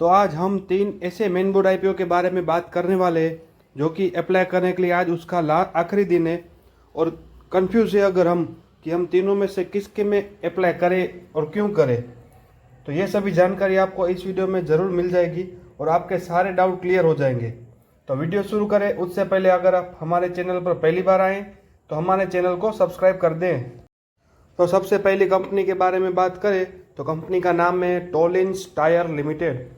तो आज हम 3 ऐसे मेन बोर्ड आईपीओ के बारे में बात करने वाले हैं जो कि अप्लाई करने के लिए आज उसका आखिरी दिन है। और कंफ्यूज है अगर हम कि हम तीनों में से किसके में अप्लाई करें और क्यों करें। तो ये सभी जानकारी आपको इस वीडियो में ज़रूर मिल जाएगी और आपके सारे डाउट क्लियर हो जाएंगे। तो वीडियो शुरू करें उससे पहले अगर आप हमारे चैनल पर पहली बार आएँ तो हमारे चैनल को सब्सक्राइब कर दें। तो सबसे पहली कंपनी के बारे में बात करें तो कंपनी का नाम है टोलिन्स टायर लिमिटेड।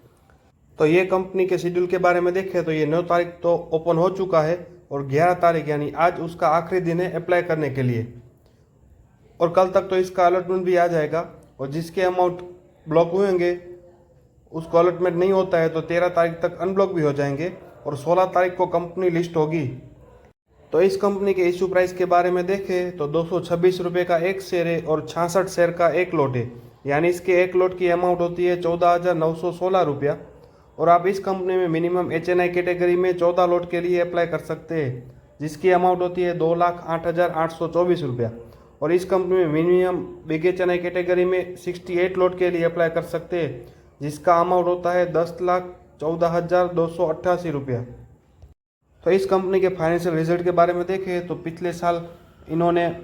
तो ये कंपनी के शेड्यूल के बारे में देखें तो ये 9 तारीख तो ओपन हो चुका है और 11 तारीख यानी आज उसका आखिरी दिन है अप्लाई करने के लिए। और कल तक तो इसका अलॉटमेंट भी आ जाएगा और जिसके अमाउंट ब्लॉक होंगे उसको अलॉटमेंट नहीं होता है तो 13 तारीख तक अनब्लॉक भी हो जाएंगे और 16 तारीख को कंपनी लिस्ट होगी। तो इस कंपनी के इशू प्राइस के बारे में देखें तो 226 रुपये का एक शेयर है और 66 शेयर का एक लॉट है, यानी इसके एक लॉट की अमाउंट होती है 14,916 रुपया। और आप इस कंपनी में मिनिमम HNI कैटेगरी में 14 लॉट के लिए अप्लाई कर सकते हैं जिसकी अमाउंट होती है 2,08,824 रुपया। और इस कंपनी में मिनिमम बिग HNI कैटेगरी में 68 लॉट के लिए अप्लाई कर सकते हैं जिसका अमाउंट होता है 10,14,288 रुपया। तो इस कंपनी के फाइनेंशियल रिजल्ट के बारे में देखें तो पिछले साल इन्होंने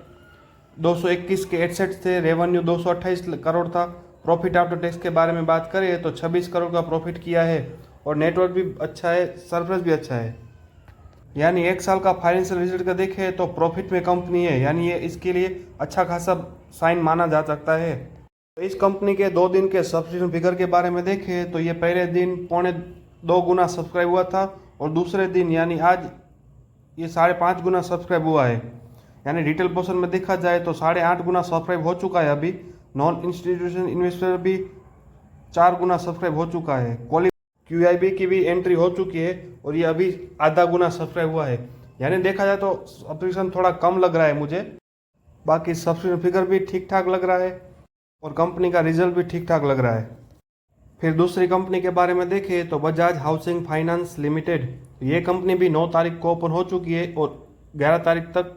221 के एसेट्स थे, रेवेन्यू 228 करोड़ था। प्रॉफिट आफ्टर टैक्स के बारे में बात करें तो 26 करोड़ का प्रॉफिट किया है और नेटवर्क भी अच्छा है, सरप्लस भी अच्छा है। यानी एक साल का फाइनेंशियल रिजल्ट का देखें तो प्रॉफिट में कंपनी है, यानी ये इसके लिए अच्छा खासा साइन माना जा सकता है। तो इस कंपनी के 2 दिन के सब्सक्रिप्शन फिगर के बारे में देखें तो ये पहले दिन 2.25 गुना सब्सक्राइब हुआ था और दूसरे दिन यानी आज ये 5.5 गुना सब्सक्राइब हुआ है। यानी रिटेल पोर्शन में देखा जाए तो 8.5 गुना सब्सक्राइब हो चुका है। अभी नॉन इंस्टीट्यूशन इन्वेस्टर भी 4 गुना सब्सक्राइब हो चुका है। QIB की भी एंट्री हो चुकी है और ये अभी आधा गुना सब्सक्राइब हुआ है। यानी देखा जाए तो सब्सक्रिप्शन थोड़ा कम लग रहा है मुझे, बाकी सब्सक्रिप्शन फिगर भी ठीक ठाक लग रहा है और कंपनी का रिजल्ट भी ठीक ठाक लग रहा है। फिर दूसरी कंपनी के बारे में देखें तो बजाज हाउसिंग फाइनेंस लिमिटेड। ये कंपनी भी 9 तारीख को ओपन हो चुकी है और 11 तारीख तक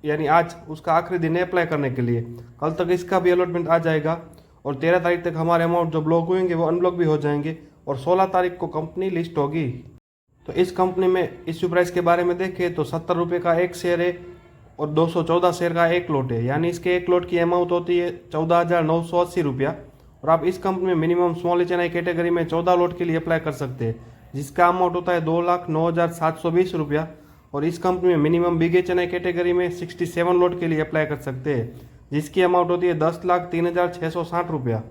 यानी आज उसका आखिरी दिन है अप्लाई करने के लिए। कल तक इसका भी अलॉटमेंट आ जाएगा और 13 तारीख तक हमारे अमाउंट जो ब्लॉक होंगे वो अनब्लॉक भी हो जाएंगे और 16 तारीख को कंपनी लिस्ट होगी। तो इस कंपनी में इश्यू प्राइस के बारे में देखें तो 70 रुपये का एक शेयर है और 214 शेयर का एक लॉट है, यानी इसके एक लॉट की अमाउंट होती है 14,980 रुपया। और आप इस कंपनी में मिनिमम स्मॉल HNI कैटेगरी में 14 लॉट के लिए अप्लाई कर सकते हैं जिसका अमाउंट होता है 2,09,720 रुपया। और इस कंपनी में मिनिमम बिग HNI कैटेगरी में 67 लॉट के लिए अप्लाई कर सकते हैं जिसकी अमाउंट होती है 10,03,660 रुपया।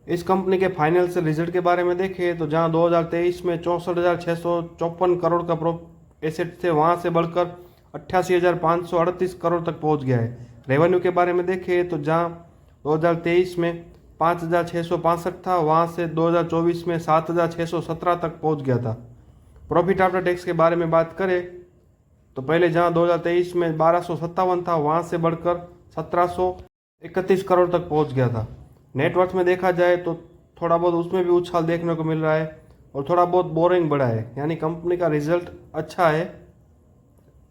इस कंपनी के फाइनेंशियल रिजल्ट के बारे में देखें तो जहां 2023 में 64,654 करोड़ का एसेट थे वहां से बढ़कर 88,538 करोड़ तक पहुंच गया है। रेवेन्यू के बारे में देखें तो जहां 2023 में 5,665 था वहां से 2024 में 7,617 तक पहुंच गया था। प्रॉफिट आफ्टर टैक्स के बारे में बात करें तो पहले जहां 2023 में 1,257 था वहां से बढ़कर 1,731 करोड़ तक पहुंच गया था। नेटवर्थ में देखा जाए तो थोड़ा बहुत उसमें भी उछाल देखने को मिल रहा है और थोड़ा बहुत बोरिंग बढ़ा है, यानी कंपनी का रिजल्ट अच्छा है,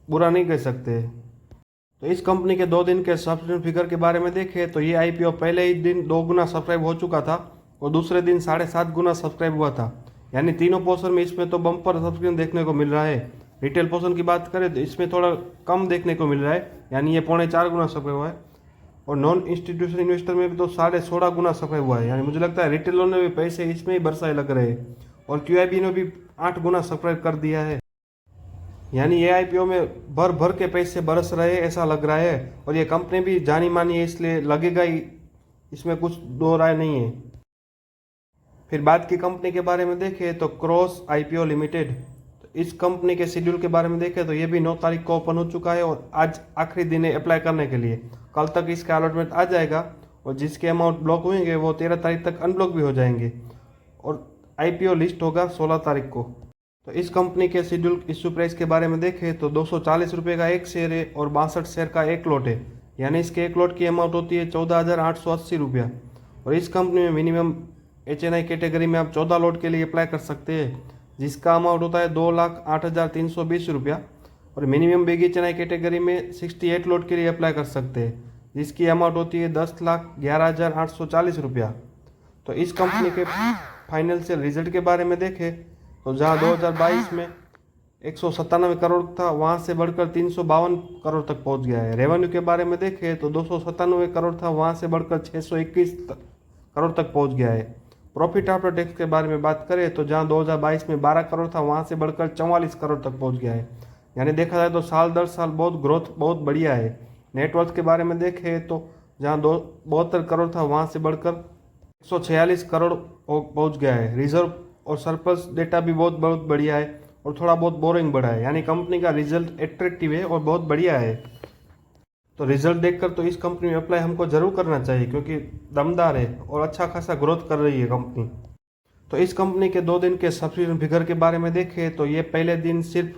बुरा नहीं कह सकते। तो इस कंपनी के 2 दिन के सब्सक्रिप्शन फिगर के बारे में देखें तो ये IPO पहले ही दिन 2 गुना सब्सक्राइब हो चुका था और दूसरे दिन 7.5 गुना सब्सक्राइब हुआ था। यानी तीनों पोर्शन में इसमें तो बम्पर सब्सक्रिप्शन देखने को मिल रहा है। रिटेल पोर्शन की बात करें तो इसमें थोड़ा कम देखने को मिल रहा है, यानी ये 4.25 गुना सब्सक्राइब हुआ है। और नॉन इंस्टीट्यूशन इन्वेस्टर में भी तो 16.5 गुना सब्सक्राइब हुआ है, यानी मुझे लगता है रिटेलर ने भी पैसे इसमें ही बरसाए लग रहे हैं। और QIB ने भी 8 गुना सब्सक्राइब कर दिया है, यानी ये IPO में भर भर के पैसे बरस रहे हैं ऐसा लग रहा है। और ये कंपनी भी जानी मानी है इसलिए लगेगा ही, इसमें कुछ दो राय नहीं है। फिर बात की कंपनी के बारे में देखें तो क्रॉस IPO लिमिटेड। तो इस कंपनी के शेड्यूल के बारे में देखें तो ये भी 9 तारीख को ओपन हो चुका है और आज आखिरी दिन है अप्लाई करने के लिए। कल तक इसका अलॉटमेंट आ जाएगा और जिसके अमाउंट ब्लॉक होंगे वो 13 तारीख तक अनब्लॉक भी हो जाएंगे और IPO लिस्ट होगा 16 तारीख को। तो इस कंपनी के शेड्यूल इश्यू प्राइस के बारे में देखें तो 240 रुपये का एक शेयर है और 62 शेयर का एक लॉट है, यानी इसके एक लॉट की अमाउंट होती है 14,880 रुपया। और इस कंपनी में मिनिमम HNI कैटेगरी में आप 14 लॉट के लिए अप्लाई कर सकते हैं जिसका अमाउंट होता है 2,08,320 रुपया। और मिनिमम बिग HNI कैटेगरी में 68 लॉट के लिए अप्लाई कर सकते हैं जिसकी अमाउंट होती है 10,11,840 रुपया। तो इस कंपनी के फाइनेंशियल रिजल्ट के बारे में देखें तो जहां 2022 में 197 करोड़ था, वहां से बढ़कर 352 करोड़ तक पहुंच गया है। रेवेन्यू के बारे में देखें तो 297 करोड़ था, वहां से बढ़कर 621 करोड़ तक पहुंच गया है। प्रॉफिट आफ्टर टैक्स के बारे में बात करें तो जहां 2022 में 12 करोड़ था, वहां से बढ़कर 44 करोड़ तक पहुंच गया है। यानी देखा जाए तो साल दर साल बहुत ग्रोथ बहुत बढ़िया है। नेटवर्थ के बारे में देखें तो जहां 72 करोड़ था, वहां से बढ़कर 146 करोड़ पहुंच गया है। रिजर्व और सरप्लस डेटा भी बहुत बहुत बढ़िया है और थोड़ा बहुत बोरिंग बढ़ा है। यानी कंपनी का रिजल्ट एट्रैक्टिव है और बहुत बढ़िया है। तो रिजल्ट देखकर तो इस कंपनी में अप्लाई हमको जरूर करना चाहिए, क्योंकि दमदार है और अच्छा खासा ग्रोथ कर रही है कंपनी। तो इस कंपनी के 2 दिन के सब्सक्रिप्शन फिगर के बारे में देखें तो ये पहले दिन सिर्फ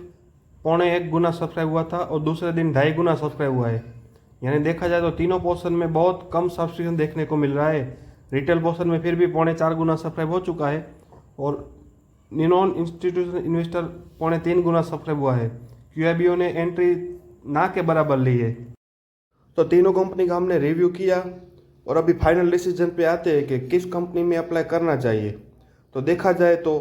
0.25 गुना सब्सक्राइब हुआ था और दूसरे दिन 2.5 गुना सब्सक्राइब हुआ है। यानी देखा जाए तो तीनों पोर्शन में बहुत कम सब्सक्रिप्शन देखने को मिल रहा है। रिटेल पोर्शन में फिर भी 4.25 गुना सब्सक्राइब हो चुका है और नॉन इंस्टीट्यूशनल इन्वेस्टर 3.25 गुना सब्सक्राइब हुआ है। QIBO ने एंट्री ना के बराबर ली है। तो तीनों कंपनी का हमने रिव्यू किया और अभी फाइनल डिसीजन पे आते हैं कि किस कंपनी में अप्लाई करना चाहिए। तो देखा जाए तो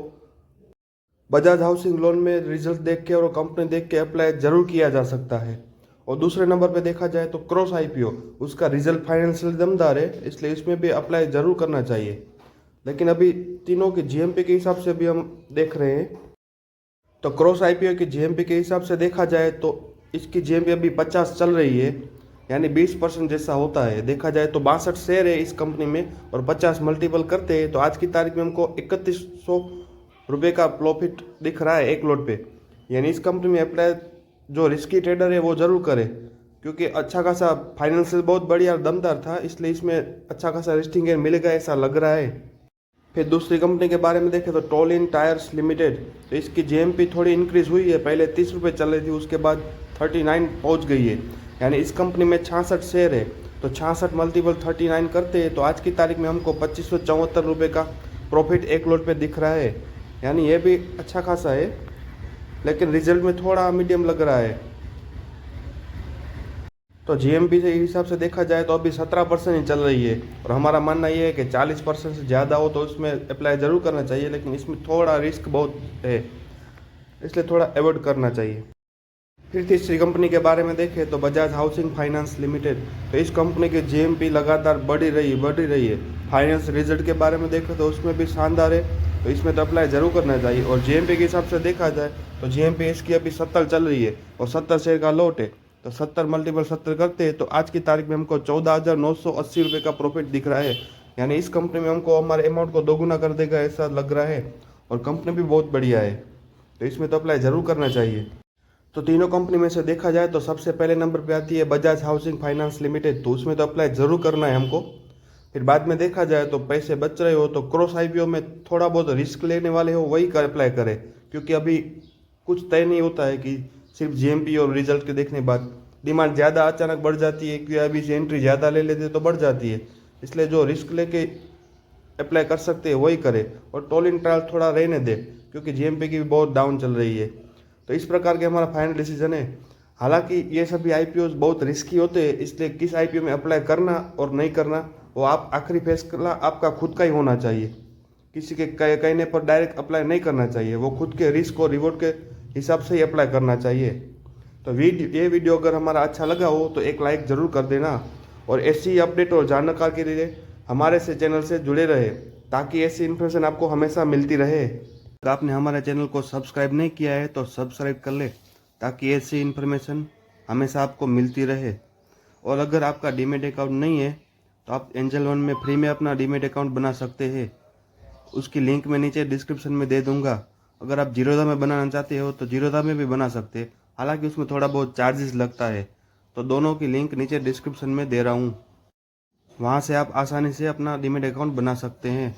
बजाज हाउसिंग लोन में रिजल्ट देख के और कंपनी देख के अप्लाई जरूर किया जा सकता है। और दूसरे नंबर पे देखा जाए तो क्रॉस IPO, उसका रिजल्ट फाइनेंशियल दमदार है, इसलिए इसमें भी अप्लाई जरूर करना चाहिए। लेकिन अभी तीनों के GMP के हिसाब से भी हम देख रहे हैं। तो क्रॉस IPO की GMP के हिसाब से देखा जाए तो इसकी GMP अभी 50 चल रही है, यानी 20% जैसा होता है। देखा जाए तो 62 शेयर है इस कंपनी में और 50 मल्टीपल करते हैं तो आज की तारीख में हमको 3100 रुपये का प्रॉफिट दिख रहा है एक लॉट पे। यानी इस कंपनी में अप्लाई जो रिस्की ट्रेडर है वो जरूर करे, क्योंकि अच्छा खासा फाइनेंशियल बहुत बढ़िया और दमदार था, इसलिए इसमें अच्छा खासा लिस्टिंग गेन मिलेगा ऐसा लग रहा है। फिर दूसरी कंपनी के बारे में देखें तो टोलिन टायर्स लिमिटेड, तो इसकी GMP थोड़ी इंक्रीज हुई है। पहले 30 रुपये चल रही थी, उसके बाद 39 पहुंच गई है। यानी इस कंपनी में 66 शेयर है, तो 66 मल्टीपल 39 करते हैं तो आज की तारीख में हमको 2574 रुपये का प्रॉफिट एक लॉट पे दिख रहा है। यानी ये भी अच्छा खासा है, लेकिन रिजल्ट में थोड़ा मीडियम लग रहा है। तो GMP से हिसाब से देखा जाए तो अभी 17% ही चल रही है और हमारा मानना ये है कि 40% से ज़्यादा हो तो उसमें अप्लाई ज़रूर करना चाहिए, लेकिन इसमें थोड़ा रिस्क बहुत है, इसलिए थोड़ा अवॉइड करना चाहिए। फिर तीसरी कंपनी के बारे में देखें तो बजाज हाउसिंग फाइनेंस लिमिटेड, तो इस कंपनी की GMP लगातार बढ़ रही है। फाइनेंस रिजल्ट के बारे में देखें तो उसमें भी शानदार है, तो इसमें तो अप्लाई जरूर करना चाहिए। और GMP के हिसाब से देखा जाए तो GMP इसकी अभी 70 चल रही है और 70 शेयर का लॉट है, तो 70 मल्टीपल 70 करते हैं तो आज की तारीख में हमको 14,980 रुपये का प्रॉफिट दिख रहा है। यानी इस कंपनी में हमको हमारे अमाउंट को दोगुना कर देगा ऐसा लग रहा है और कंपनी भी बहुत बढ़िया है, तो इसमें तो अप्लाई ज़रूर करना चाहिए। तो तीनों कंपनी में से देखा जाए तो सबसे पहले नंबर पे आती है बजाज हाउसिंग फाइनेंस लिमिटेड, तो उसमें तो अप्लाई ज़रूर करना है हमको। फिर बाद में देखा जाए तो पैसे बच रहे हो तो क्रॉस IPO में थोड़ा बहुत रिस्क लेने वाले हो वही अप्लाई करें, क्योंकि अभी कुछ तय नहीं होता है कि सिर्फ GMP और रिजल्ट के देखने बाद डिमांड ज़्यादा अचानक बढ़ जाती है, QIB से एंट्री ज़्यादा ले लेते तो बढ़ जाती है। इसलिए जो रिस्क लेके अप्लाई कर सकते हैं वही करें और टोलिन ट्रायल थोड़ा रहने दें, क्योंकि GMP की भी बहुत डाउन चल रही है। तो इस प्रकार के हमारा फाइनल डिसीजन है। हालांकि ये सभी IPOs बहुत रिस्की होते हैं, इसलिए किस IPO में अप्लाई करना और नहीं करना वो आप आखिरी फैसला आपका खुद का ही होना चाहिए। किसी के कहने पर डायरेक्ट अप्लाई नहीं करना चाहिए, वो खुद के रिस्क और रिवॉर्ड के हिसाब से ही अप्लाई करना चाहिए। तो ये वीडियो अगर हमारा अच्छा लगा हो तो एक लाइक ज़रूर कर देना और ऐसी अपडेट और जानकारी के लिए हमारे से चैनल से जुड़े रहे, ताकि ऐसी इन्फॉर्मेशन आपको हमेशा मिलती रहे। अगर आपने हमारे चैनल को सब्सक्राइब नहीं किया है तो सब्सक्राइब कर ले, ताकि ऐसी इन्फॉर्मेशन हमेशा आपको मिलती रहे। और अगर आपका डीमेट अकाउंट नहीं है तो आप एंजल वन में फ्री में अपना डीमेट अकाउंट बना सकते हैं। उसकी लिंक मैं नीचे डिस्क्रिप्शन में दे दूंगा। अगर आप जीरोधा में बनाना चाहते हो तो जीरोधा में भी बना सकते हैं, हालांकि उसमें थोड़ा बहुत चार्जेस लगता है। तो दोनों की लिंक नीचे डिस्क्रिप्शन में दे रहा हूँ, वहाँ से आप आसानी से अपना डीमेट अकाउंट बना सकते हैं।